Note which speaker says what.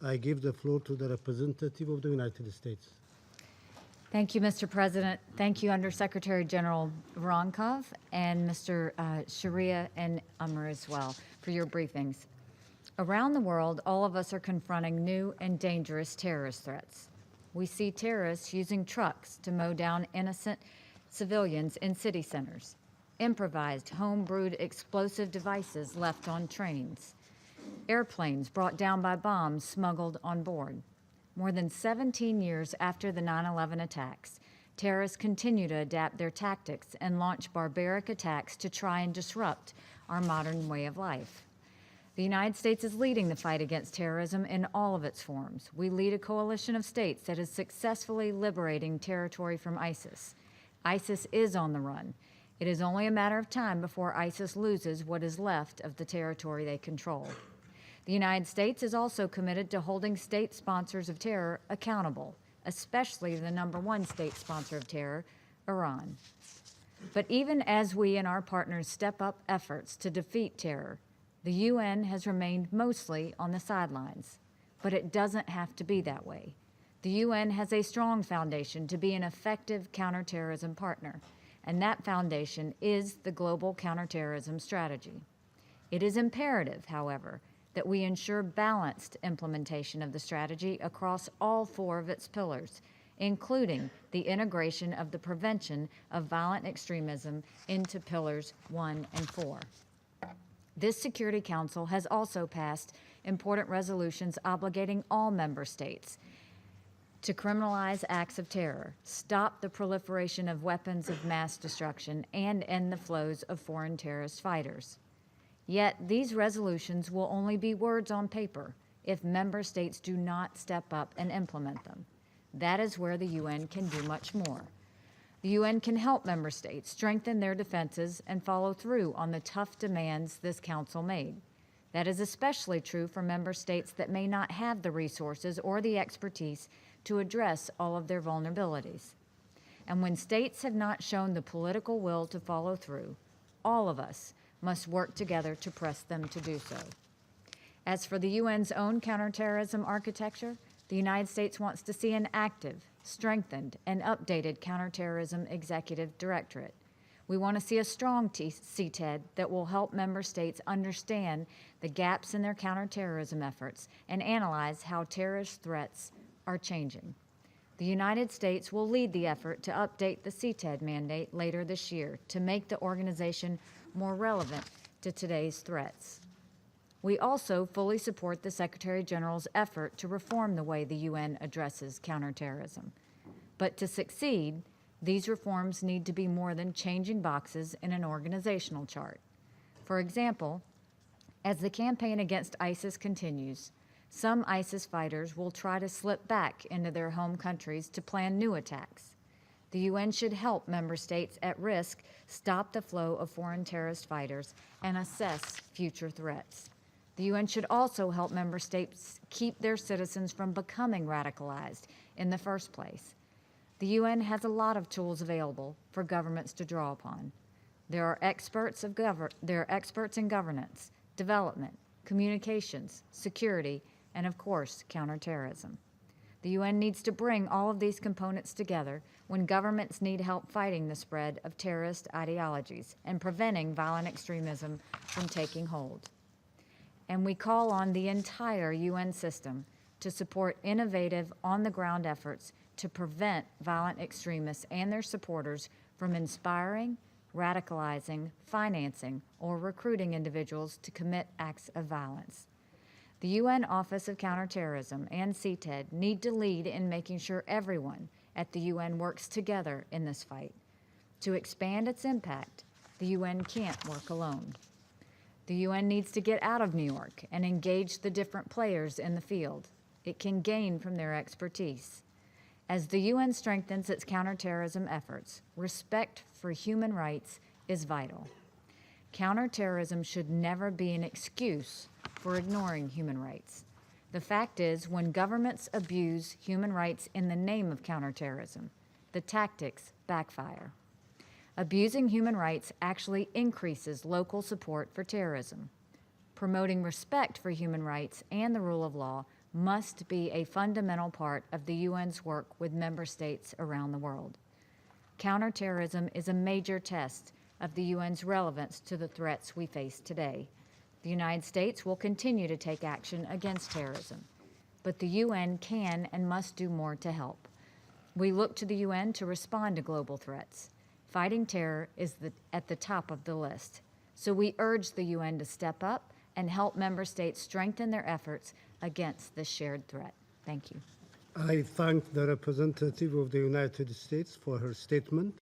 Speaker 1: I give the floor to the representative of the United States.
Speaker 2: Thank you, Mr. President. Thank you, Undersecretary General Voronkov and Mr. Sharia and Umar as well for your briefings. Around the world, all of us are confronting new and dangerous terrorist threats. We see terrorists using trucks to mow down innocent civilians in city centers, improvised home-brewed explosive devices left on trains, airplanes brought down by bombs smuggled on board. More than 17 years after the 9/11 attacks, terrorists continue to adapt their tactics and launch barbaric attacks to try and disrupt our modern way of life. The United States is leading the fight against terrorism in all of its forms. We lead a coalition of states that is successfully liberating territory from ISIS. ISIS is on the run. It is only a matter of time before ISIS loses what is left of the territory they control. The United States is also committed to holding state sponsors of terror accountable, especially the #1 state sponsor of terror, Iran. But even as we and our partners step up efforts to defeat terror, the UN has remained mostly on the sidelines. But it doesn't have to be that way. The UN has a strong foundation to be an effective counterterrorism partner, and that foundation is the Global Counterterrorism Strategy. It is imperative, however, that we ensure balanced implementation of the strategy across all 4 of its pillars, including the integration of the prevention of violent extremism into pillars 1 and 4. This Security Council has also passed important resolutions obligating all member states to criminalize acts of terror, stop the proliferation of weapons of mass destruction, and end the flows of foreign terrorist fighters. Yet these resolutions will only be words on paper if member states do not step up and implement them. That is where the UN can do much more. The UN can help member states strengthen their defenses and follow through on the tough demands this Council made. That is especially true for member states that may not have the resources or the expertise to address all of their vulnerabilities. And when states have not shown the political will to follow through, all of us must work together to press them to do so. As for the UN's own counterterrorism architecture, the United States wants to see an active, strengthened, and updated counterterrorism executive directorate. We want to see a strong CTED that will help member states understand the gaps in their counterterrorism efforts and analyze how terrorist threats are changing. The United States will lead the effort to update the CTED mandate later this year to make the organization more relevant to today's threats. We also fully support the Secretary General's effort to reform the way the UN addresses counterterrorism. But to succeed, these reforms need to be more than changing boxes in an organizational chart. For example, as the campaign against ISIS continues, some ISIS fighters will try to slip back into their home countries to plan new attacks. The UN should help member states at risk stop the flow of foreign terrorist fighters and assess future threats. The UN should also help member states keep their citizens from becoming radicalized in the first place. The UN has a lot of tools available for governments to draw upon. There are experts in governance, development, communications, security, and of course, counterterrorism. The UN needs to bring all of these components together when governments need help fighting the spread of terrorist ideologies and preventing violent extremism from taking hold. And we call on the entire UN system to support innovative, on-the-ground efforts to prevent violent extremists and their supporters from inspiring, radicalizing, financing, or recruiting individuals to commit acts of violence. The UN Office of Counterterrorism and CTED need to lead in making sure everyone at the UN works together in this fight. To expand its impact, the UN can't work alone. The UN needs to get out of New York and engage the different players in the field. It can gain from their expertise. As the UN strengthens its counterterrorism efforts, respect for human rights is vital. Counterterrorism should never be an excuse for ignoring human rights. The fact is, when governments abuse human rights in the name of counterterrorism, the tactics backfire. Abusing human rights actually increases local support for terrorism. Promoting respect for human rights and the rule of law must be a fundamental part of the UN's work with member states around the world. Counterterrorism is a major test of the UN's relevance to the threats we face today. The United States will continue to take action against terrorism, but the UN can and must do more to help. We look to the UN to respond to global threats. Fighting terror is at the top of the list. So we urge the UN to step up and help member states strengthen their efforts against this shared threat. Thank you.
Speaker 1: I thank the representative of the United States for her statement.